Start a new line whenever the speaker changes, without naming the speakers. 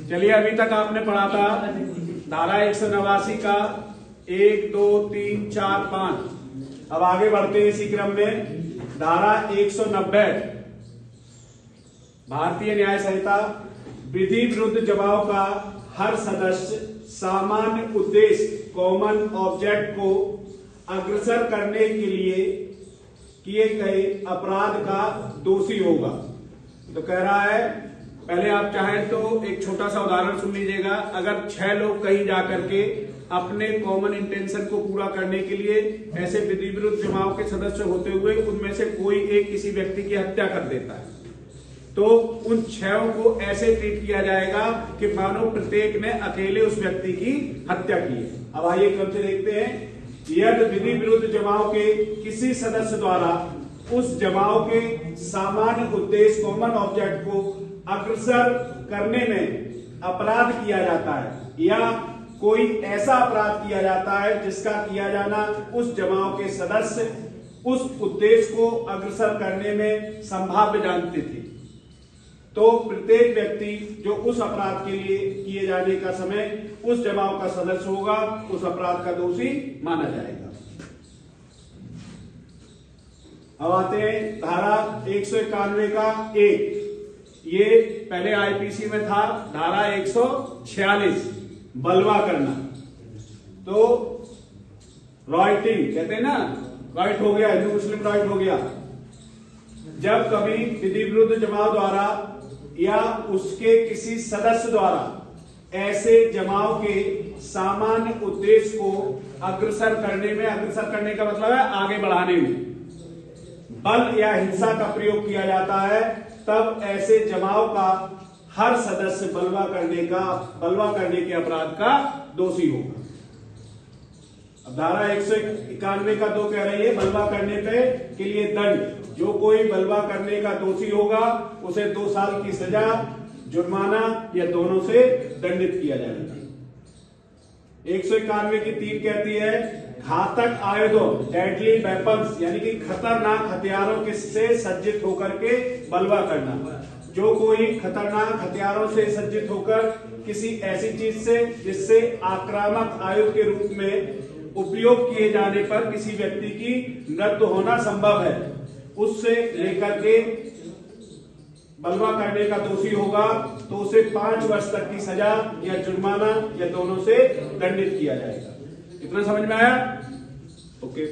चलिए, अभी तक आपने पढ़ा था धारा 189 का 1, 2, 3, 4, 5। अब आगे बढ़ते हैं इसी क्रम में। धारा 190 भारतीय न्याय संहिता, विधि विरुद्ध जमाव का हर सदस्य सामान्य उद्देश्य कॉमन ऑब्जेक्ट को अग्रसर करने के लिए किए गए अपराध का दोषी होगा। तो कह रहा है, पहले आप चाहें तो एक छोटा सा उदाहरण सुन लीजिएगा। अगर 6 लोग कहीं जाकर के अपने कॉमन इंटेंशन को पूरा करने के लिए ऐसे विधि विरुद्ध जमाव के सदस्य होते हुए उनमें से कोई एक किसी व्यक्ति की हत्या कर देता है, तो उन 6 को ऐसे ट्रीट किया जाएगा कि मानो प्रत्येक ने अकेले उस व्यक्ति की हत्या की है। अब आइए क्रम से देखते हैं। यदि विधि विरुद्ध जमाव के किसी सदस्य द्वारा उस जमाव के सामान्य उद्देश्य कॉमन ऑब्जेक्ट को अग्रसर करने में अपराध किया जाता है या कोई ऐसा अपराध किया जाता है जिसका किया जाना उस जमाव के सदस्य उस उद्देश्य को अग्रसर करने में संभाव्य जानते थे, तो प्रत्येक व्यक्ति जो उस अपराध के लिए किए जाने का समय उस जमाव का सदस्य होगा, उस अपराध का दोषी माना जाएगा। अब आते हैं धारा 191 का 1। ये पहले आईपीसी में था धारा 146 बलवा करना। तो राइटिंग कहते हैं ना, राइट हो गया, हिंदू मुस्लिम राइट हो गया। जब कभी विधि विरुद्ध जमाव द्वारा या उसके किसी सदस्य द्वारा ऐसे जमाव के सामान्य उद्देश्य को अग्रसर करने में, अग्रसर करने का मतलब है आगे बढ़ाने में, बल या हिंसा का प्रयोग किया जाता है, तब ऐसे जमाव का हर सदस्य बलवा करने के अपराध का दोषी होगा। अब धारा 191 का 2 कह रही है, बलवा करने के लिए दंड। जो कोई बलवा करने का दोषी होगा उसे 2 साल की सजा, जुर्माना या दोनों से दंडित किया जाएगा। 191 की 3 कहती है, घातक आयुधों डेडली वेपन्स यानी कि खतरनाक हथियारों के से सज्जित होकर के बलवा करना। जो कोई खतरनाक हथियारों से सज्जित होकर किसी ऐसी चीज से जिससे आक्रामक आयुध के रूप में उपयोग किए जाने पर किसी व्यक्ति की मृत्यु होना संभव है, उससे लेकर के बलवा करने का दोषी होगा, तो उसे 5 वर्ष तक की सजा या जुर्माना या दोनों से दंडित किया जाएगा। इतना समझ में आया? ओके।